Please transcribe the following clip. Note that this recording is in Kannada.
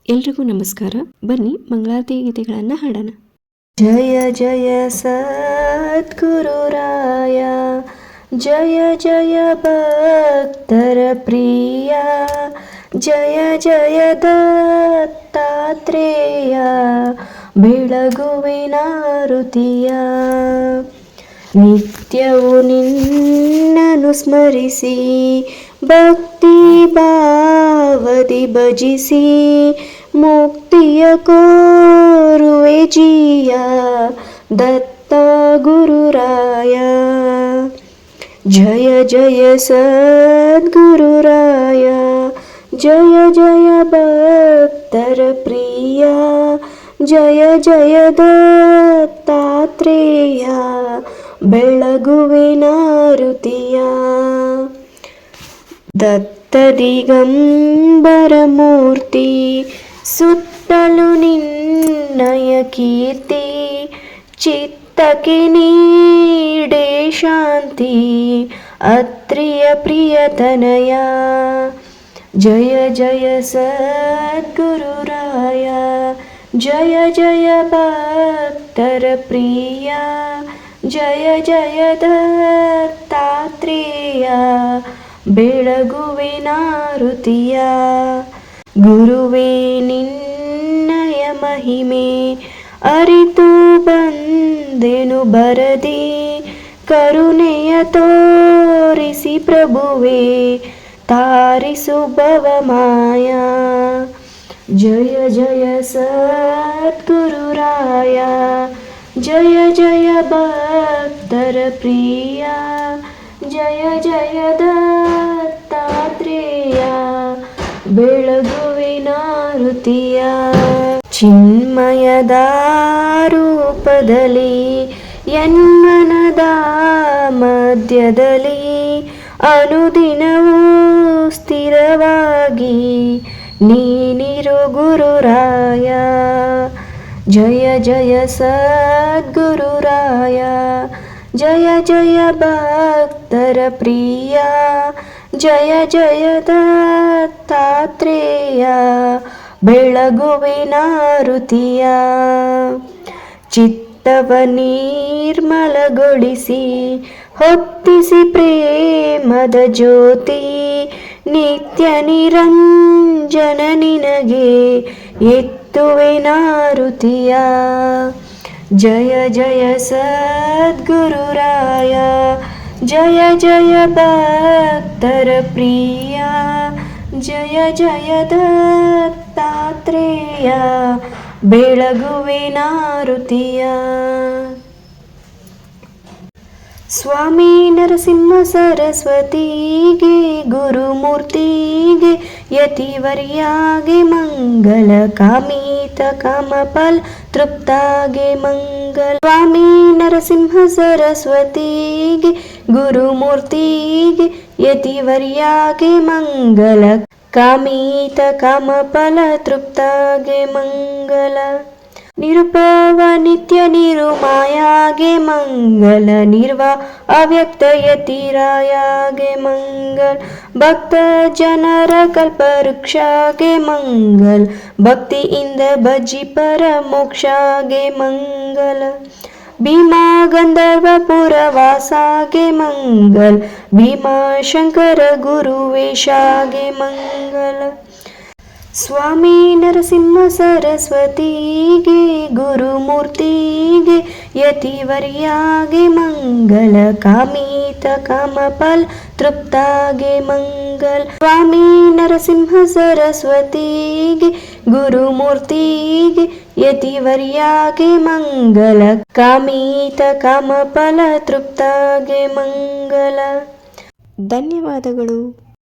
ಎಲ್ರಿಗೂ ನಮಸ್ಕಾರ. ಬನ್ನಿ ಮಂಗಳಾರತಿ ಗೀತೆಗಳನ್ನು ಹಾಡೋಣ. ಜಯ ಜಯ ಸದ್ಗುರುರಾಯ, ಜಯ ಜಯ ಭಕ್ತರ ಪ್ರಿಯ, ಜಯ ಜಯ ದತ್ತಾತ್ರೇಯ, ಬೆಳಗುವಿನ ಋತಿಯ. ನಿತ್ಯವೂ ನಿನ್ನನ್ನು ಸ್ಮರಿಸಿ ಭಕ್ತಿ ಭಾವದಿ ಭಜಿಸಿ ಮುಕ್ತಿಯ ಕೋರುವೆ ಜಿಯ ದತ್ತ ಗುರುರಾಯ. ಜಯ ಜಯ ಸದ್ಗುರುರಾಯ, ಜಯ ಜಯ ಭಕ್ತರ ಪ್ರಿಯ, ಜಯ ಜಯ ದತ್ತಾತ್ರೇಯ, ಬೆಳಗುವಿನ ಋತಿಯ. ದತ್ತ ದಿಗಂಬರ ಮೂರ್ತಿ, ಸುತ್ತಲೂ ನಿನ್ನಯ ಕೀರ್ತಿ, ಚಿತ್ತಕ್ಕೆ ನೀಡೆ ಶಾಂತಿ, ಅತ್ರಿಯ ಪ್ರಿಯತನಯ. ಜಯ ಜಯ ಸದ್ಗುರುರಾಯ, ಜಯ ಜಯ ಭಕ್ತರ ಪ್ರಿಯ, ಜಯ ಜಯ ದತ್ತಾತ್ರೇಯ, ಬೆಳಗುವಿನ ಋತಿಯ. ಗುರುವೇ ನಿನ್ನಯ ಮಹಿಮೆ ಅರಿತು ಬಂದೆನು ಬರದಿ, ಕರುಣೆಯ ತೋರಿಸಿ ಪ್ರಭುವೇ ತಾರಿಸು ಭವಮಾಯ. ಜಯ ಜಯ ಸದ್ಗುರುರಾಯ, ಜಯ ಜಯ ಭಕ್ತರ ಪ್ರಿಯ, ಜಯ ಜಯ ದತ್ತಾತ್ರೇಯ, ಬೆಳಗುವಿನ ಋತಿಯ. ಚಿನ್ಮಯದ ರೂಪದಲ್ಲಿ ಎನ್ಮನದ ಮಧ್ಯದಲ್ಲಿ ಅನುದಿನವೂ ಸ್ಥಿರವಾಗಿ ನೀನಿರು ಗುರುರಾಯ. ಜಯ ಜಯ ಸದ್ಗುರುರಾಯ, ಜಯ ಜಯ ಭಕ್ತರ ಪ್ರಿಯ, ಜಯ ಜಯ ದತ್ತಾತ್ರೇಯ, ಬೆಳಗುವಿನ ಋತಿಯ. ಚಿತ್ತವ ನಿರ್ಮಲಗೊಳಿಸಿ ಹೊತ್ತಿಸಿ ಪ್ರೇಮದ ಜ್ಯೋತಿ, ನಿತ್ಯ ನಿರಂಜನ ನಿನಗೆ ಎತ್ತುವೆನ ಋತಿಯ. ಜಯ ಜಯ ಸದ್ಗುರುರಾಯ, ಜಯ ಜಯ ಭಕ್ತರ ಪ್ರಿಯ, ಜಯ ಜಯ ದತ್ತಾತ್ರೇಯ, ಬೆಳಗುವಿನ ಋತಿಯ. ಸ್ವಾಮಿ ನರಸಿಂಹ ಸರಸ್ವತಿಗೆ, ಗುರುಮೂರ್ತಿಗೆ, ಯತಿವರ್ಯಾಗೆ ಮಂಗಲ, ಕಾಮಿತ ಕಾಮಫಲ ತೃಪ್ತಾಗೆ ಮಂಗಲ. ಸ್ವಾಮಿ ನರಸಿಂಹ ಸರಸ್ವತಿಗೆ, ಗುರುಮೂರ್ತಿಗೆ, ಯತಿವರ್ಯಾಗೆ ಮಂಗಲ, ಕಾಮಿತ ಕಾಮಫಲ ತೃಪ್ತಾಗೆ ಮಂಗಲ. ನಿರುಪವ ನಿತ್ಯ ನಿರುಮಾಯಾಗೆ ಮಂಗಲ, ನಿರ್ವಾ ಅವ್ಯಕ್ತ ಯತಿರಾಯಾಗೆ ಮಂಗಲ. ಭಕ್ತ ಜನರ ಕಲ್ಪವೃಕ್ಷಾಗೆ ಮಂಗಲ, ಭಕ್ತಿಯಿಂದ ಭಜಿಪರ ಮೋಕ್ಷಾಗೆ ಮಂಗಲ. ಭೀಮಾ ಗಂಧರ್ವ ಪುರವಾಸಾಗೆ ಮಂಗಲ, ಭೀಮಾಶಂಕರ ಗುರುವೇಶಾಗೆ ಮಂಗಲ. ಸ್ವಾಮಿ ನರಸಿಂಹ ಸರಸ್ವತಿಗೆ, ಗುರುಮೂರ್ತಿಗೆ, ಯತಿವರ್ಯಾಗೆ ಮಂಗಲ, ಕಾಮಿತ ಕಾಮಫಲ ತೃಪ್ತಾಗೆ ಮಂಗಲ. ಸ್ವಾಮಿ ನರಸಿಂಹ ಸರಸ್ವತಿಗೆ, ಗುರುಮೂರ್ತಿಗೆ, ಯತಿವರ್ಯಾಗೆ ಮಂಗಲ, ಕಾಮಿತ ಕಾಮಫಲ ತೃಪ್ತಾಗೆ ಮಂಗಲ. ಧನ್ಯವಾದಗಳು.